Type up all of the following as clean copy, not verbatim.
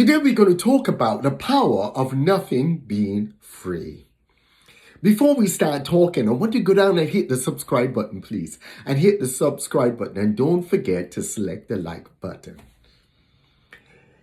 Today we're going to talk about the power of nothing being free. Before we start talking, I want you to go down and hit the subscribe button, please. And hit the subscribe button and don't forget to select the like button.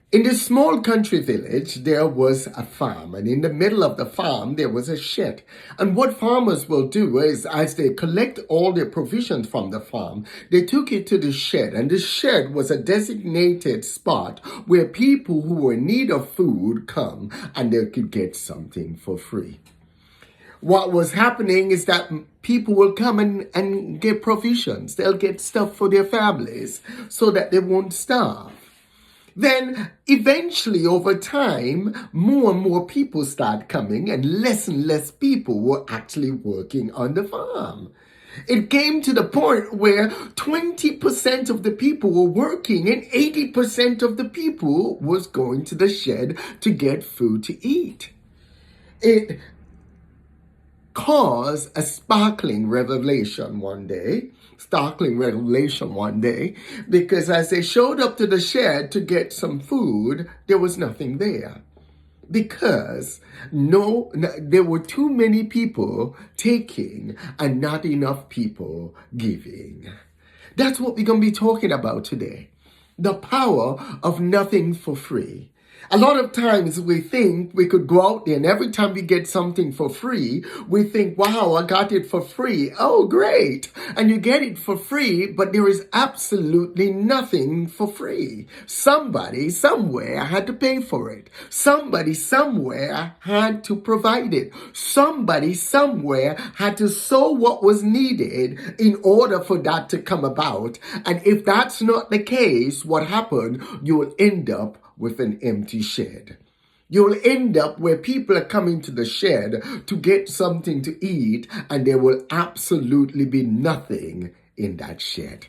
In this small country village, there was a farm, and in the middle of the farm, there was a shed. And what farmers will do is, as they collect all their provisions from the farm, they took it to the shed, and the shed was a designated spot where people who were in need of food come and they could get something for free. What was happening is that people will come and get provisions. They'll get stuff for their families so that they won't starve. Then eventually over time, more and more people start coming and less people were actually working on the farm. It came to the point where 20% of the people were working and 80% of the people was going to the shed to get food to eat. It caused a startling revelation one day, because as they showed up to the shed to get some food, there was nothing there. Because there were too many people taking and not enough people giving. That's what we're going to be talking about today. The power of nothing for free. A lot of times we think we could go out there and every time we get something for free, we think, wow, I got it for free. Oh, great. And you get it for free, but there is absolutely nothing for free. Somebody somewhere had to pay for it. Somebody somewhere had to provide it. Somebody somewhere had to sow what was needed in order for that to come about. And if that's not the case, what happened? You will end up with an empty shed. You'll end up where people are coming to the shed to get something to eat and there will absolutely be nothing in that shed.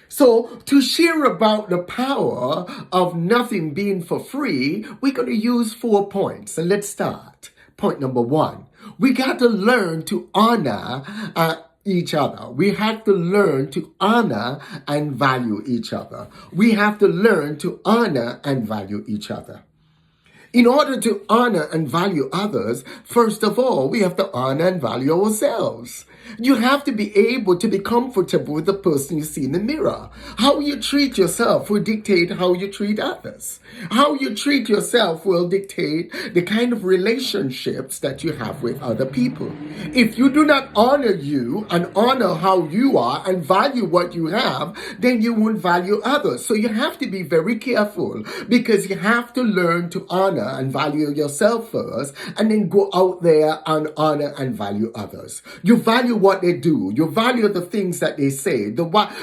So to share about the power of nothing being for free, we're going to use 4 points. And let's start. Point number 1. We got to learn to honor each other. We have to learn to honor and value each other. We have to learn to honor and value each other. In order to honor and value others, first of all, we have to honor and value ourselves. You have to be able to be comfortable with the person you see in the mirror. How you treat yourself will dictate how you treat others. How you treat yourself will dictate the kind of relationships that you have with other people. If you do not honor you and honor how you are and value what you have, then you won't value others. So you have to be very careful because you have to learn to honor and value yourself first and then go out there and honor and value others. You value what they do. You value the things that they say.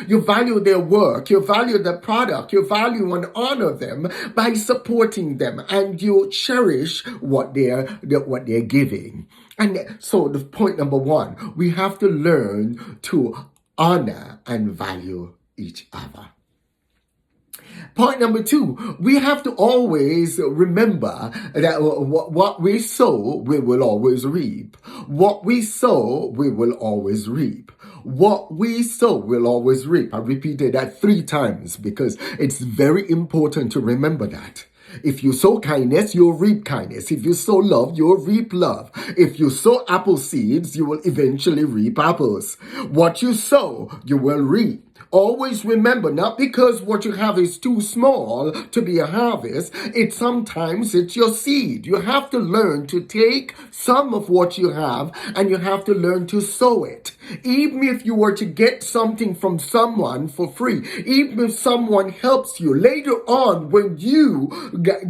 You value their work. You value the product. You value and honor them by supporting them, and you cherish what they're giving. And so the point number 1, we have to learn to honor and value each other. Point number 2, we have to always remember that what we sow, we will always reap. What we sow, we will always reap. What we sow, we'll always reap. I repeated that 3 times because it's very important to remember that. If you sow kindness, you'll reap kindness. If you sow love, you'll reap love. If you sow apple seeds, you will eventually reap apples. What you sow, you will reap. Always remember, not because what you have is too small to be a harvest, sometimes it's your seed. You have to learn to take some of what you have and you have to learn to sow it. Even if you were to get something from someone for free, even if someone helps you, later on when you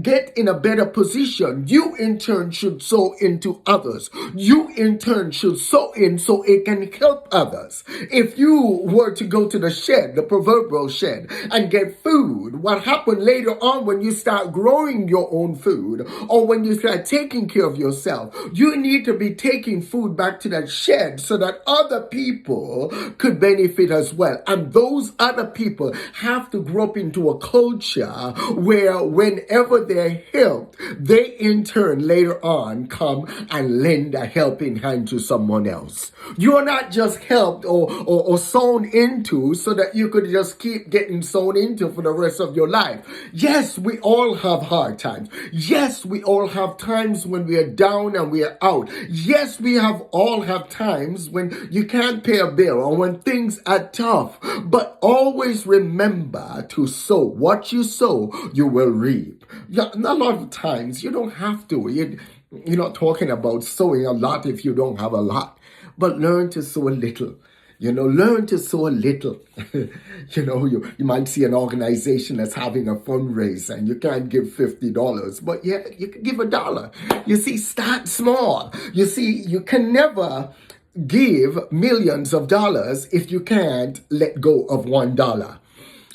get in a better position, you in turn should sow into others. You in turn should sow in so it can help others. If you were to go to the shed, the proverbial shed, and get food, what happened later on when you start growing your own food or when you start taking care of yourself, you need to be taking food back to that shed so that other people could benefit as well. And those other people have to grow up into a culture where whenever they're helped, they in turn later on come and lend a helping hand to someone else. You're not just helped or sown into so that you could just keep getting sown into for the rest of your life. Yes, we all have hard times. Yes, we all have times when we are down and we are out. Yes, we all have times when you can't pay a bill or when things are tough. But always remember to sow. What you sow, you will reap. A lot of times you don't have to. You're not talking about sowing a lot if you don't have a lot. But learn to sow a little. Learn to sow a little. You might see an organization that's having a fundraiser and you can't give $50, but yeah, you can give $1. You see, start small. You see, you can never give millions of dollars if you can't let go of $1.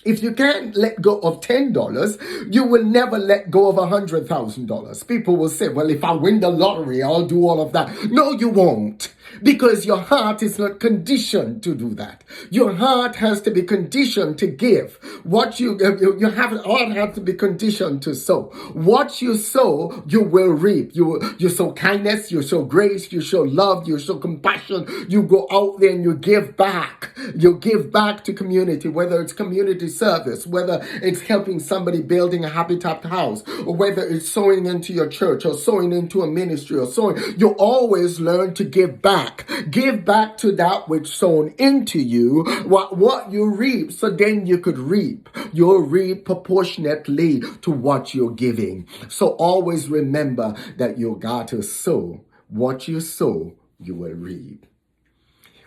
If you can't let go of $10, you will never let go of $100,000. People will say, well, if I win the lottery, I'll do all of that. No, you won't. Because your heart is not conditioned to do that. Your heart has to be conditioned to give. What your heart has to be conditioned to sow. What you sow, you will reap. You sow kindness, you sow grace, you show love, you show compassion. You go out there and you give back. You give back to community, whether it's community service, whether it's helping somebody building a habitat house, or whether it's sowing into your church or sowing into a ministry or sowing. You always learn to give back. Give back to that which sown into you, what you reap, so then you could reap. You'll reap proportionately to what you're giving. So always remember that you got to sow. What you sow, you will reap.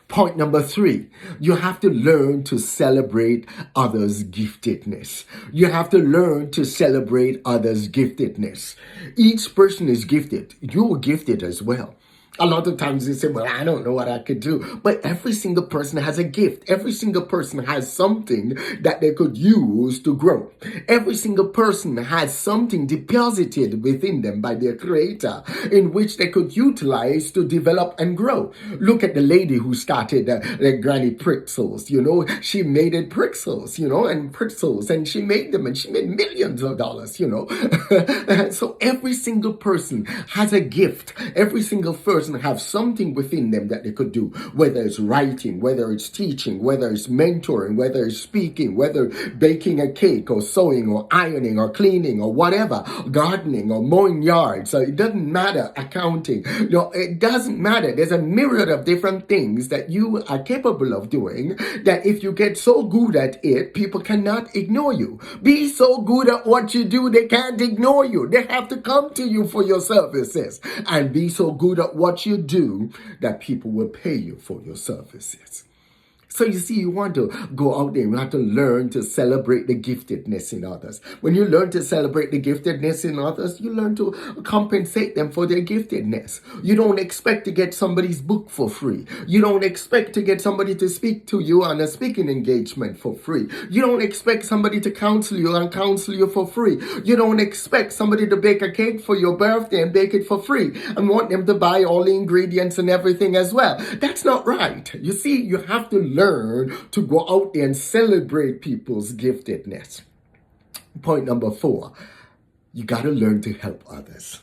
Point number 3, you have to learn to celebrate others' giftedness. You have to learn to celebrate others' giftedness. Each person is gifted. You're gifted as well. A lot of times they say, well, I don't know what I could do. But every single person has a gift. Every single person has something that they could use to grow. Every single person has something deposited within them by their creator in which they could utilize to develop and grow. Look at the lady who started the Granny Pretzels. She made it pretzels, and pretzels, and she made them and she made millions of dollars, So every single person has a gift. Every single person have something within them that they could do, whether it's writing, whether it's teaching, whether it's mentoring, whether it's speaking, whether baking a cake or sewing or ironing or cleaning or whatever, gardening or mowing yards. So it doesn't matter, accounting. It doesn't matter. There's a myriad of different things that you are capable of doing that if you get so good at it, people cannot ignore you. Be so good at what you do, they can't ignore you. They have to come to you for your services. And be so good at what you do that people will pay you for your services. So you see, you want to go out there, you have to learn to celebrate the giftedness in others. When you learn to celebrate the giftedness in others, you learn to compensate them for their giftedness. You don't expect to get somebody's book for free. You don't expect to get somebody to speak to you on a speaking engagement for free. You don't expect somebody to counsel you for free. You don't expect somebody to bake a cake for your birthday and bake it for free and want them to buy all the ingredients and everything as well. That's not right. You see, you have to learn to go out there and celebrate people's giftedness. Point number 4, you got to learn to help others.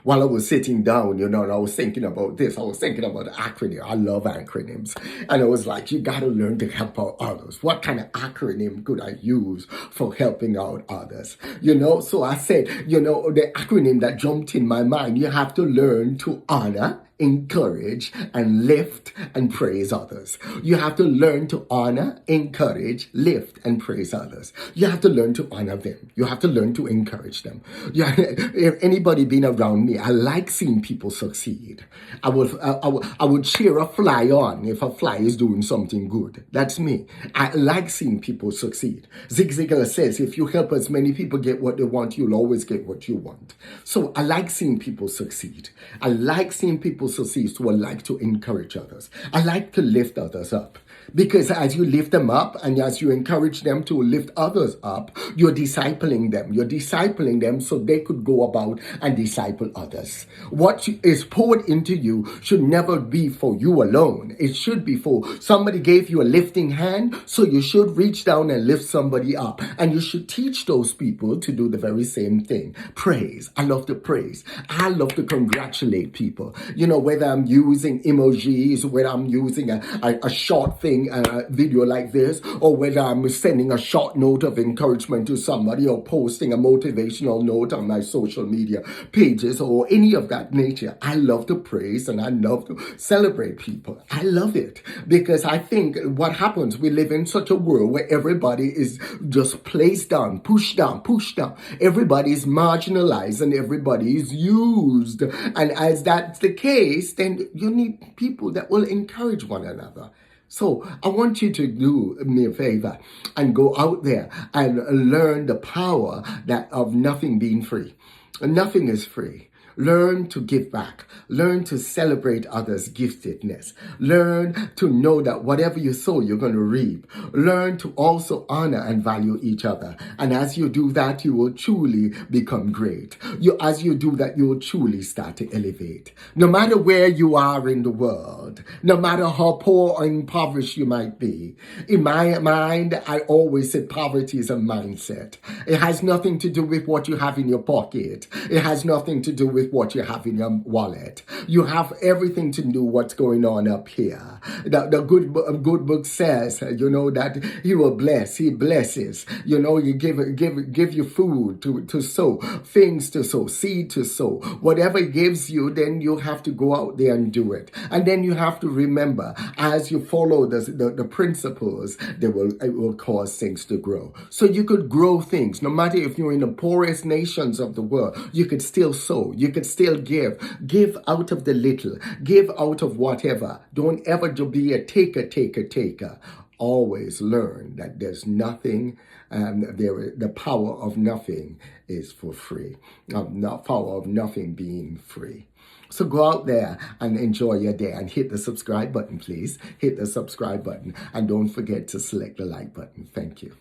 While I was sitting down, and I was thinking about this. I was thinking about acronym. I love acronyms. And I was like, you got to learn to help out others. What kind of acronym could I use for helping out others? So I said, the acronym that jumped in my mind, you have to learn to honor, encourage, and lift and praise others. You have to learn to honor, encourage, lift, and praise others. You have to learn to honor them. You have to learn to encourage them. If anybody been around me, I like seeing people succeed. I would cheer a fly on if a fly is doing something good. That's me. I like seeing people succeed. Zig Ziglar says, if you help as many people get what they want, you'll always get what you want. So I like seeing people succeed. I like seeing people succeed, so I like to encourage others. I like to lift others up. Because as you lift them up and as you encourage them to lift others up, you're discipling them. You're discipling them so they could go about and disciple others. What is poured into you should never be for you alone. It should be for somebody gave you a lifting hand, so you should reach down and lift somebody up. And you should teach those people to do the very same thing. Praise. I love to praise. I love to congratulate people. Whether I'm using emojis, whether I'm using a short thing, playing a video like this, or whether I'm sending a short note of encouragement to somebody, or posting a motivational note on my social media pages, or any of that nature. I love to praise and I love to celebrate people. I love it because I think what happens, we live in such a world where everybody is just placed down, pushed down, pushed down. Everybody is marginalized and everybody is used. And as that's the case, then you need people that will encourage one another. So I want you to do me a favor and go out there and learn the power that of nothing being free. Nothing is free. Learn to give back. Learn to celebrate others' giftedness. Learn to know that whatever you sow, you're going to reap. Learn to also honor and value each other. And as you do that, you will truly become great. As you do that, you will truly start to elevate. No matter where you are in the world, no matter how poor or impoverished you might be, in my mind, I always say poverty is a mindset. It has nothing to do with what you have in your pocket. It has nothing to do with what you have in your wallet. You have everything to do what's going on up here. The good book says, that he will bless. He blesses. You give you food to sow, things to sow, seed to sow. Whatever he gives you, then you have to go out there and do it. And then you have to remember, as you follow the principles, it will cause things to grow. So you could grow things. No matter if you're in the poorest nations of the world, you could still sow. You could still give. Give out of the little. Give out of whatever. Don't ever be a taker. Always learn that there's nothing, the power of nothing is for free. The power of nothing being free. So go out there and enjoy your day, and hit the subscribe button, please. Hit the subscribe button, and don't forget to select the like button. Thank you.